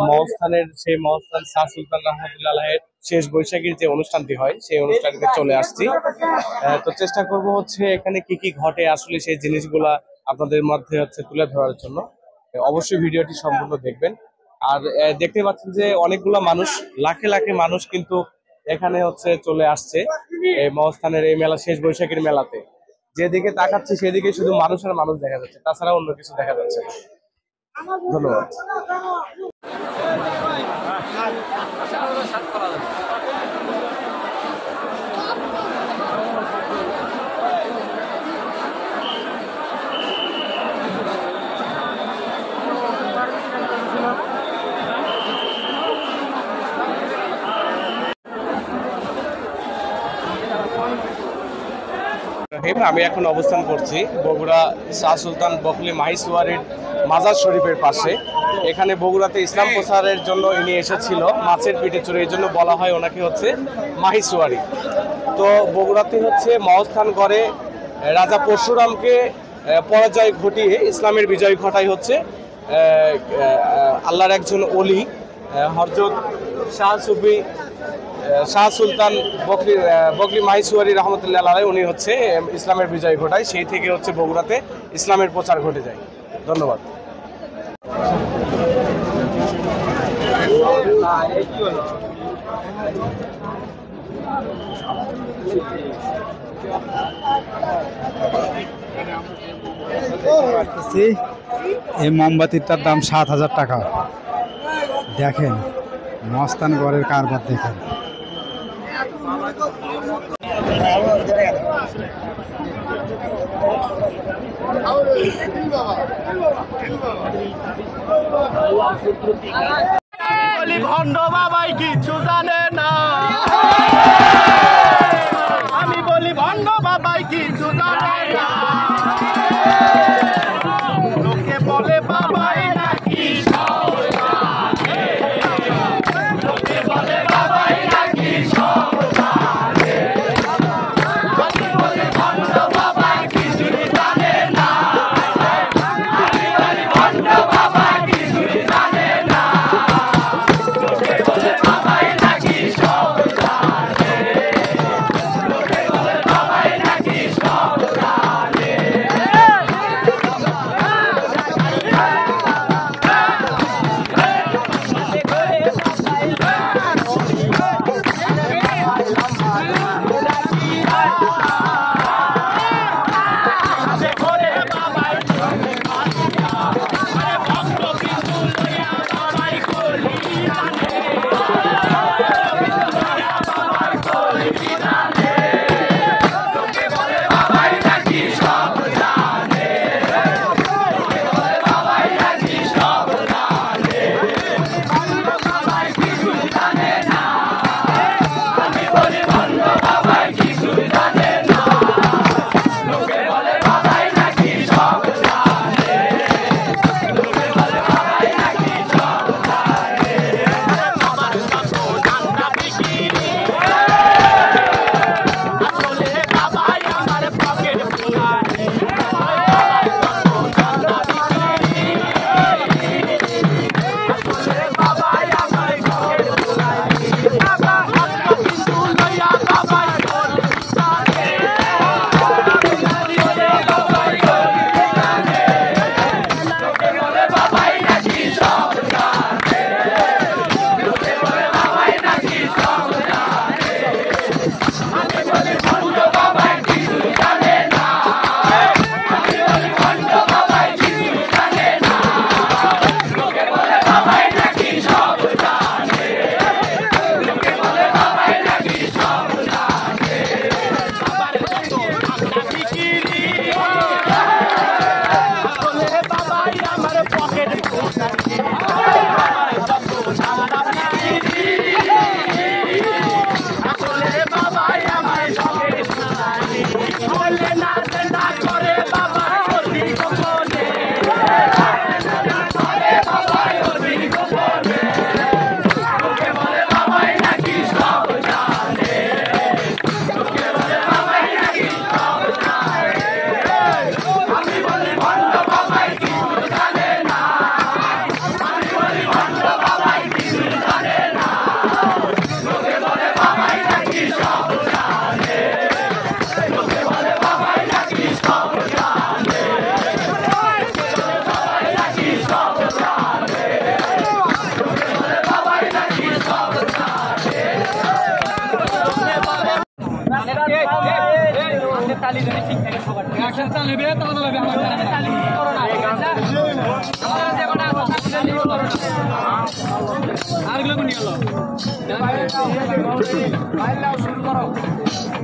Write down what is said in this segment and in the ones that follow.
মহস্থানের সেই মহস্থান শাহ সুলতান রহমতুল্লাহ আলাইহির শেষ বৈশাখীর যে অনুষ্ঠানটি হয় সেই অনুষ্ঠানটিতে চলে আসছি। তো চেষ্টা করব হচ্ছে এখানে কি কি ঘটে আসলে সেই জিনিসগুলা আপনাদের মধ্যে হচ্ছে তুলে ধরার জন্য। অবশ্যই ভিডিওটি সম্পূর্ণ দেখবেন। আর দেখতে পাচ্ছেন যে অনেকগুলা মানুষ, লাখে লাখে মানুষ কিন্তু এখানে হচ্ছে চলে আসছে এই মহস্থানের এই মেলা, শেষ বৈশাখীর মেলাতে। যেদিকে তাকাচ্ছি সেদিকে শুধু মানুষ আর মানুষ দেখা যাচ্ছে, তাছাড়া অন্য কিছু দেখা যাচ্ছে না। ধন্যবাদ। আমি এখন অবস্থান করছি বগুড়া শাহ সুলতান বকলী মাহিসুয়ারির মাজার শরীফের পাশে। এখানে বগুড়াতে ইসলাম প্রচারের জন্য ইনি এসেছিল মাছের পিঠে চড়ে, এই জন্য বলা হয় ওনাকে হচ্ছে মাহিসুয়ারি। তো বগুড়াতে হচ্ছে মহস্থান গড়ে রাজা পরশুরামকে পরাজয় ঘটিয়ে ইসলামের বিজয় ঘটাই হচ্ছে আল্লাহর একজন অলি হযরত শাহ সুলতান বকলী মাহিসুয়ারি রহমতুল্লাহ আলাইহি। উনি হচ্ছে ইসলামের বিজয় ঘটায়, সেই থেকে হচ্ছে বগুড়াতে ইসলামের প্রচার ঘটে যায়। ধন্যবাদ। এই মোমবাতিটার দাম ৭,০০০ টাকা। দেখেন মস্তান গড়ের কারবার দেখেন। ভণ্ড বাবাই কিছু জানে না, আমি বলি ভণ্ড বাবাই কিছু জানে না। লোকে বলে বাবাই নাকি লোকে বলে বাবাই নাকি ভণ্ড বাবাই কিছু জানে না, আমি বলি ভণ্ড বাবাই কিছু জানে না। বাবাই নাকি সব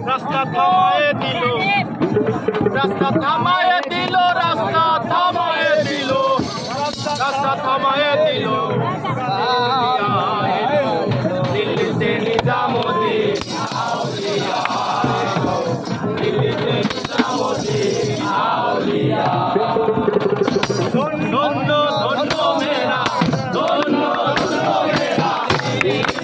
রাস্তা থামায়ে দিল, রাস্তা থামায়ে দিল, রাস্তা থামায়ে দিল, রাস্তা থামায়ে দিল। দিল্লিতে নিজামুদ্দিন, দিল্লিতে নিজামুদ্দিন আউলিয়া। ধন্য ধন্য মেরা, ধন্য ধন্য মেরা আউলিয়া।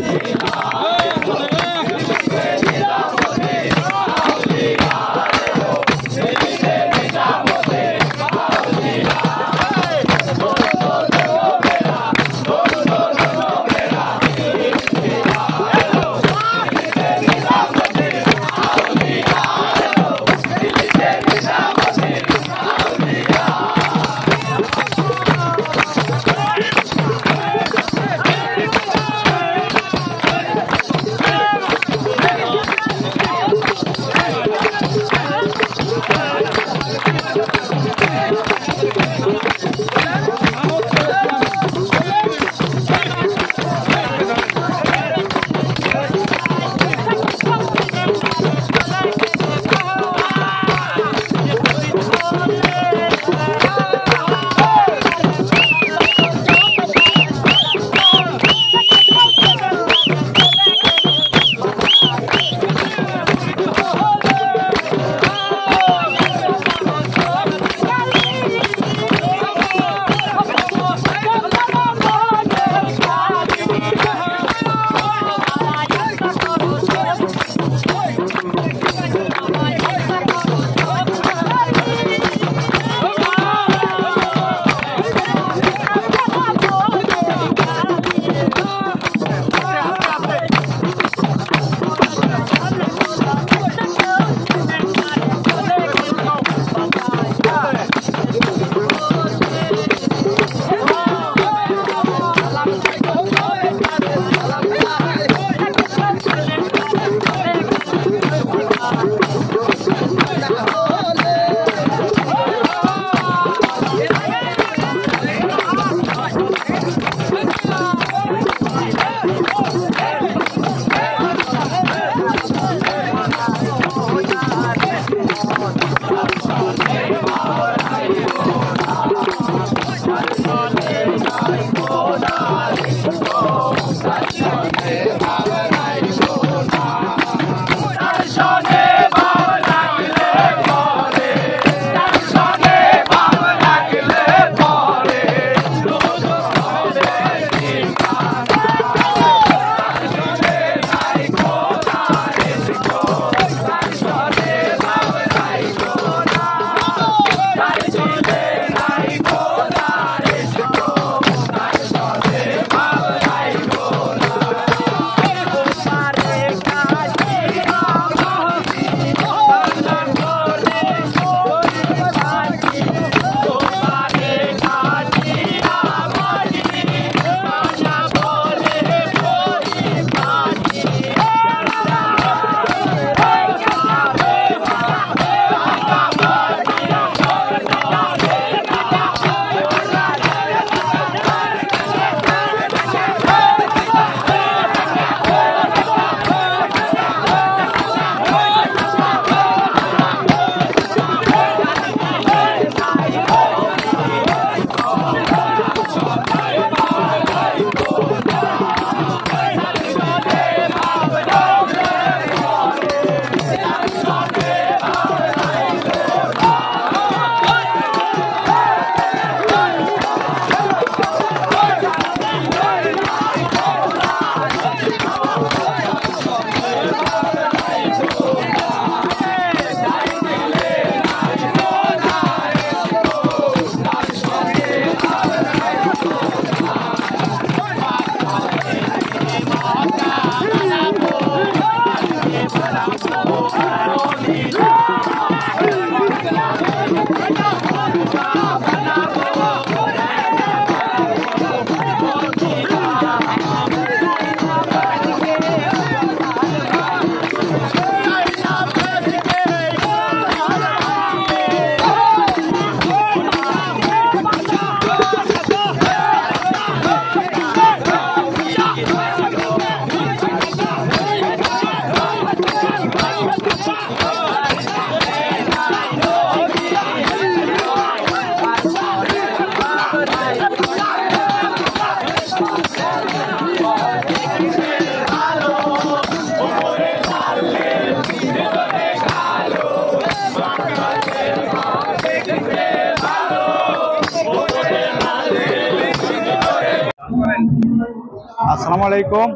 আসসালামু আলাইকুম।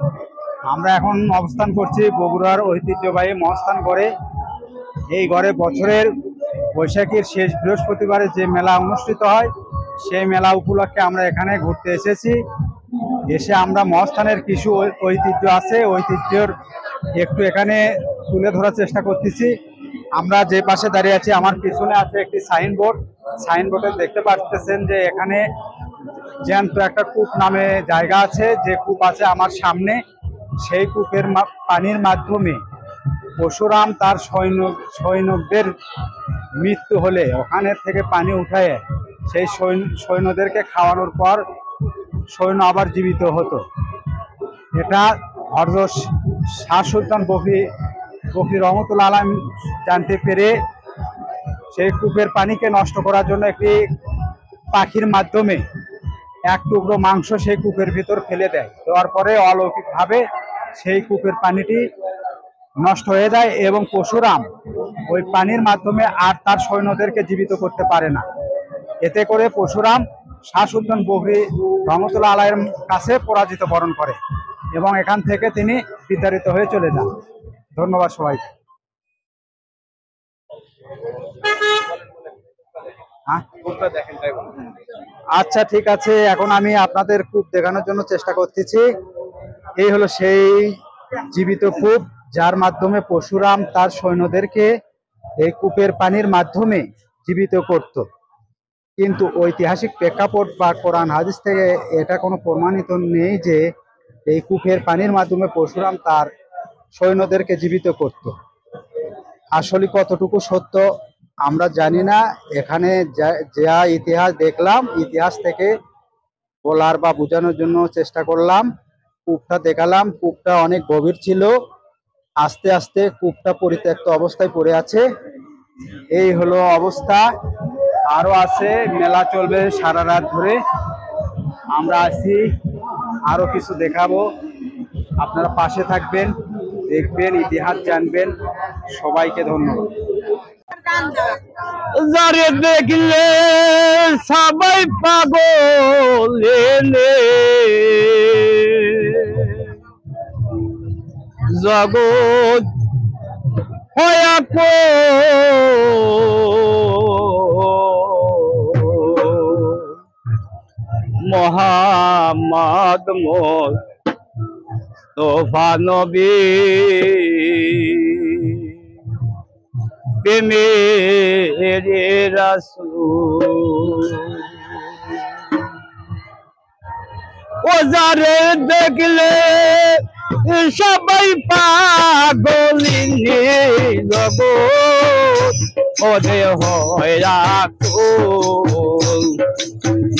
আমরা এখন অবস্থান করছি বগুড়ার ঐতিহ্যবাহী মহাস্থান গড়ে। এই গড়ে বছরের বৈশাখীর শেষ বৃহস্পতিবারে যে মেলা অনুষ্ঠিত হয়, সেই মেলা উপলক্ষে আমরা এখানে ঘুরতে এসেছি। এসে আমরা মহাস্থানের কিছু ঐতিহ্য আছে, ঐতিহ্যর একটু এখানে তুলে ধরার চেষ্টা করতেছি। আমরা যে পাশে দাঁড়িয়ে আছি, আমার পিছনে আছে একটি সাইনবোর্ড। সাইনবোর্ডে দেখতে পাচ্ছেন যে এখানে জ্যান্ত একটা কূপ নামে জায়গা আছে, যে কূপ আছে আমার সামনে। সেই কূপের পানির মাধ্যমে পরশুরাম তার সৈনিকদের মৃত্যু হলে ওখানে থেকে পানি উঠায় সেই সৈন্যদেরকে খাওয়ানোর পর সৈন্য আবার জীবিত হতো। এটা হযরত শাহ সুলতান বকরি রহমতুল্লাহ আলাইহি জানতে পেরে সেই কূপের পানিকে নষ্ট করার জন্য একটি পাখির মাধ্যমে এক টুকরো মাংস সেই কূপের ভিতর ফেলে দেয়। দেওয়ার পরে অলৌকিকভাবে সেই কূপের পানিটি নষ্ট হয়ে যায় এবং পরশুরাম ওই পানির মাধ্যমে আর তার সৈন্যদেরকে জীবিত করতে পারে না। এতে করে পরশুরাম শাহ সুলতান বকরি রহমতুল্লাহ আলাইহির কাছে পরাজিত বরণ করে এবং এখান থেকে তিনি বিতাড়িত হয়ে চলে যান। ধন্যবাদ সবাইকে। আচ্ছা, ঠিক আছে, এখন আমি আপনাদের কূপ দেখানোর জন্য চেষ্টা করতেছি। এই হলো সেই জীবিত কূপ, যার মাধ্যমে পরশুরাম তার সৈন্যদেরকে এই কূপের পানির মাধ্যমে জীবিত করত। কিন্তু ঐতিহাসিক প্রেক্ষাপট বা কোরআন হাদিস থেকে এটা কোনো প্রমাণিত নেই যে এই কূপের পানির মাধ্যমে পরশুরাম তার সৈন্যদেরকে জীবিত করত। আসলে কতটুকু সত্য আমরা জানি না। এখানে যা ইতিহাস দেখলাম, ইতিহাস থেকে বলার বা বোঝানোর জন্য চেষ্টা করলাম। কূপটা দেখালাম, কূপটা অনেক গভীর ছিল। আস্তে আস্তে কূপটা পরিত্যক্ত অবস্থায় পড়ে আছে। এই হলো অবস্থা। আরো আছে, মেলা চলবে সারা রাত ধরে। আমরা আছি, আরো কিছু দেখাবো। আপনারা পাশে থাকবেন, দেখবেন, ইতিহাস জানবেন। সবাইকে ধন্যবাদ। যারে দেখলে সবাই পাগল জগৎ হয়া মোহাম্মদ মুস্তাফা নবী মেরে রাসূল। ও যারে দেখলে সবাই পাগলিনী জগৎ ওরে হয়া কুল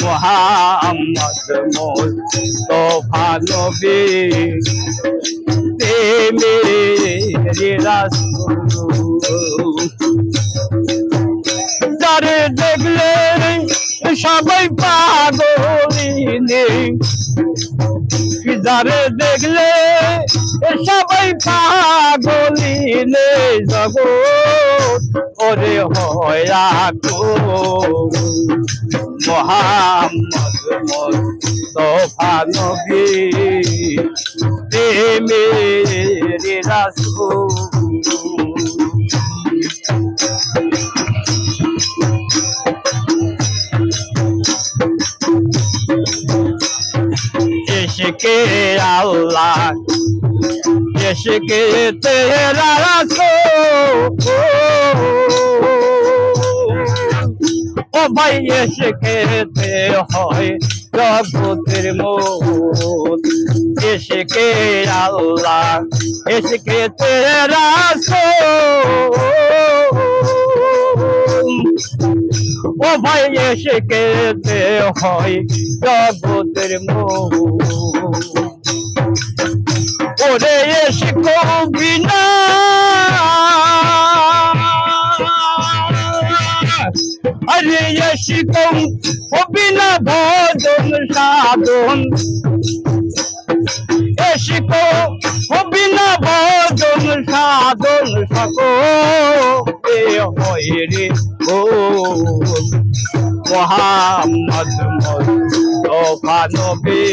মোহাম্মদ মুস্তাফা নবী মেরে রাসূল। যারে দেখলে সবাই পাগলিনী, যারে দেখলে সবাই পাগলিনী জগৎ ওরে হয়া কুল মোহাম্মদ মুস্তাফা নবী মেরে রাসূল। इश्क़े अल्लाह इश्क़े तेरा रसूल, ओ भाई इश्क़े ते होए जगतेर मूल। इश्क़े अल्लाह इश्क़े तेरा रसूल, ও ভাই ইশকে তে হয় জগতের মোহ। ওরে ইশক বিনা আরে ইশক বিনা ভজন সাধন জন সকলে হয় রে ও মোহাম্মদ মুস্তাফা নবী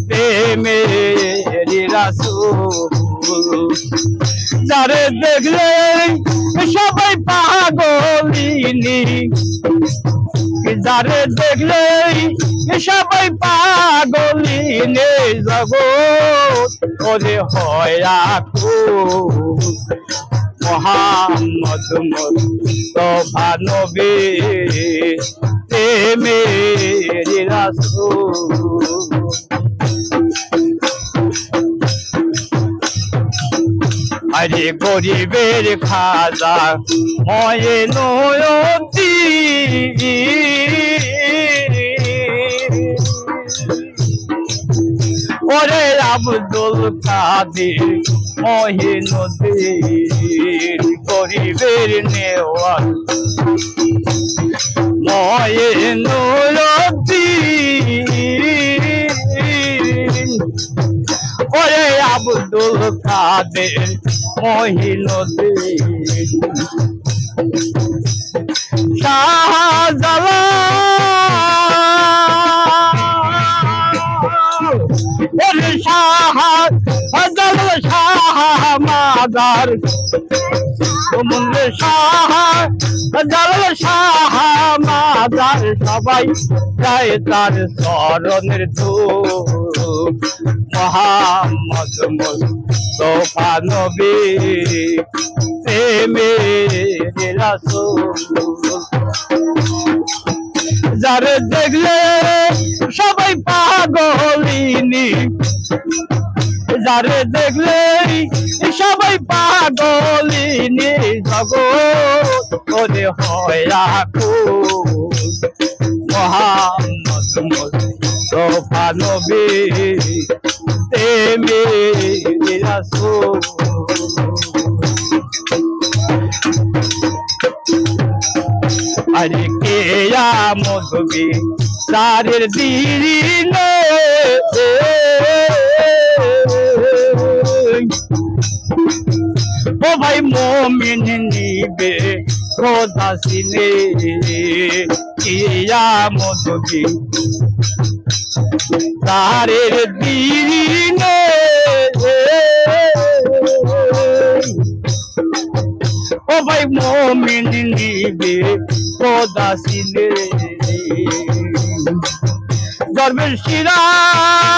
প্রেমের রাসূল যারে দেখলে সবাই পাগলিনী যারে দেখলে সবাই পাগলিনী জগৎ ওরে হয় আকুল মোহাম্মদ মুস্তাফা নবী প্রেমের রাসূল আরে গরিবের খাজা ময়নতি ওরে আব্দুল কাদের মহিনুদ্দিন গরিবের নেওয়াল মহিনুদ্দিন ওরে আব্দুল কাদের মহিনুদ্দিন শাহজালাল ওরে শাহজালাল শাহমাদার শাহজালাল শাহমাদার সবাই যায় তার চরণের ধূপ মোহাম্মদ মুস্তাফা নবী প্রেমের রাসূল যারে দেখলে সবাই পাগলিনী যারে দেখলে সবাই পাগলিনী জগৎ ওরে হয় আকুল মোহাম্মদ মুস্তাফা নবী প্রেমের রাসূল আরে কিয়ামত হবে সারের দিনে ও ভাই মুমিন নিবে খোদা সিনে কিয়ামত হবে সারের দিনে ও ভাই মুমিন নিবে খোদা সিনে দরবেশ সিরাজ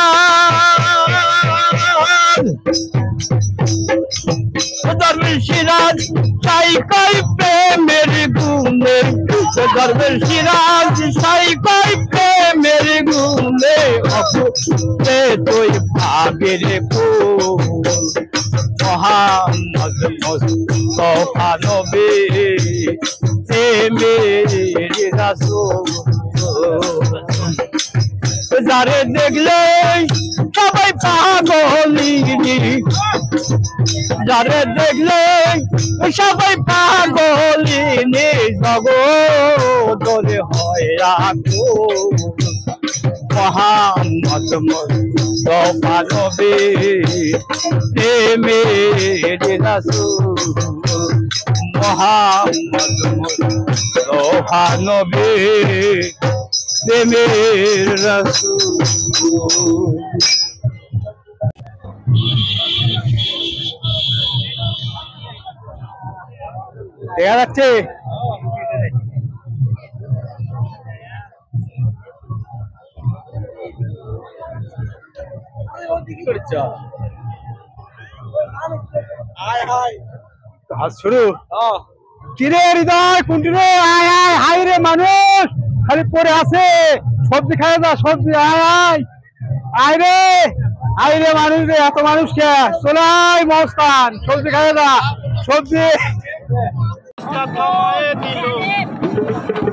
দরবেশ সিরাজ চাই কই প্রেমের গুণে দরবেশ সিরাজ চাই কই প্রেমের গুণে অপুতে তুই ভাবের ফুল মোহাম্মদ মুস্তাফা নবী প্রেমের রাসূল যারে দেখলে সবাই পাগলিনী যারে দেখলে সবাই পাগলিনী জগৎ ওরে হয় আকুল মোহাম্মদ মুস্তাফা নবী প্রেমের রাসূল মোহাম্মদ মুস্তাফা নবী প্রেমের রাসূল দেখা যাচ্ছে কাজ শুরু কিরে হৃদয় কোনটি রে আয় আয় হাই রে মানুষ খালি পড়ে আছে সবজি খায় যা সবজি আয় আয় আয় রে মানুষ রে এত মানুষ কে চলাই মস্তান সবজি খায় যা সবজি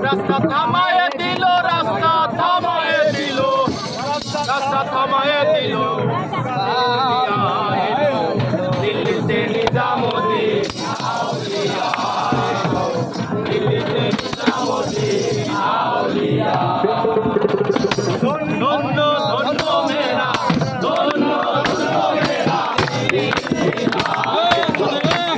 রাস্তা থামায়ে দিল রাস্তা থামায়ে দিল রাস্তা থামায়ে দিল দিল্লিতে নিজামুদ্দিন দিল্লিতে নিজামুদ্দিন আউলিয়া ধন্য ধন্য মেরা ধন্য ধন্য মেরা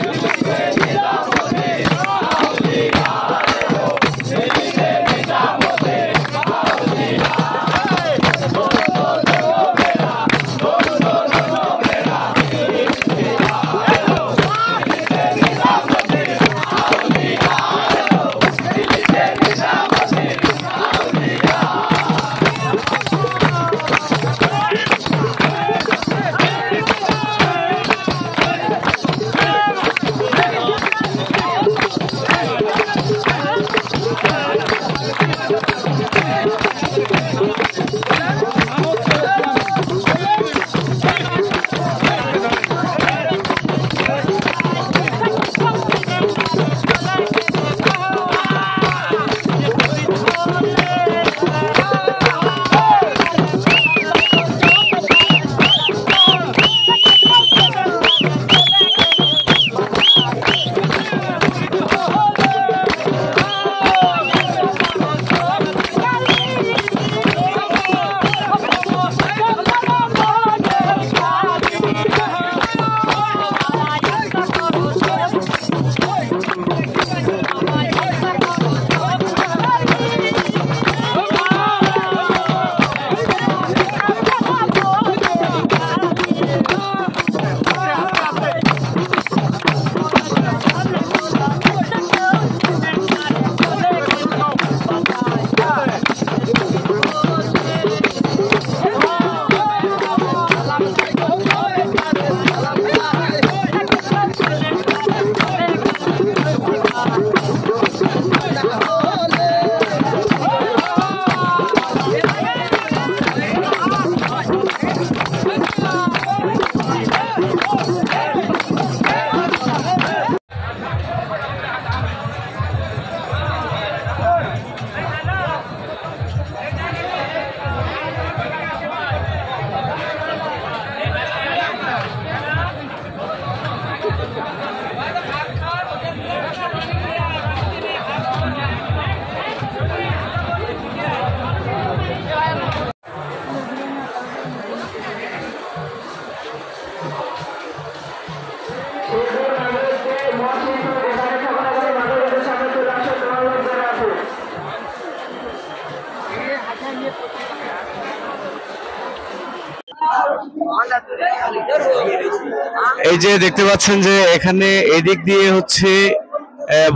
এই যে দেখতে পাচ্ছেন যে এখানে এদিক দিয়ে হচ্ছে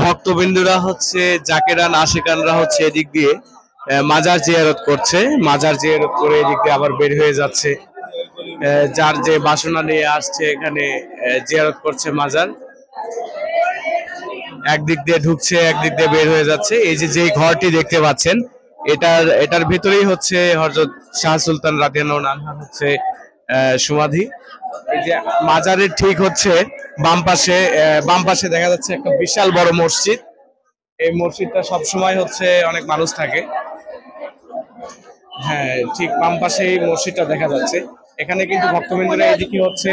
ভক্তবিন্দুরা হচ্ছে জাকেরান আশিকানরা হচ্ছে এদিক দিয়ে মাজার জিয়ারত করছে, মাজার জিয়ারত করে এদিক দিয়ে আবার বের হয়ে যাচ্ছে। যার যে বাসনা নিয়ে আসছে এখানে জিয়ারত করছে মাজার, একদিক দিয়ে ঢুকছে একদিক দিয়ে বের হয়ে যাচ্ছে। এই যে যেই ঘরটি দেখতে পাচ্ছেন এটার ভিতরেই হচ্ছে হযরত শাহ সুলতান রাদিয়াল্লাহু আনহু হচ্ছে সমাধি। এই যে মাজারের ঠিক হচ্ছে বাম পাশে দেখা যাচ্ছে একটা বিশাল বড় মসজিদ। এই মসজিদটা সব সময় হচ্ছে অনেক মানুষ থাকে। হ্যাঁ, ঠিক বাম পাশেই মসজিদটা দেখা যাচ্ছে। এখানে কিন্তু ভক্তবৃন্দরা এদিকে হচ্ছে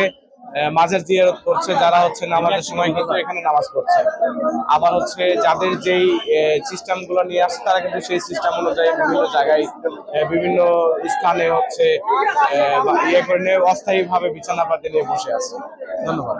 মাজার জিয়ারত করছে, যারা হচ্ছে নামাজের সময় কিন্তু এখানে নামাজ পড়ছে। আবার হচ্ছে যাদের যেই সিস্টেম গুলো নিয়ে আসছে তারা কিন্তু সেই সিস্টেম অনুযায়ী বিভিন্ন জায়গায় বিভিন্ন স্থানে হচ্ছে ইয়ে করে নিয়ে অস্থায়ী ভাবে বিছানা পাতি নিয়ে বসে আছে। ধন্যবাদ।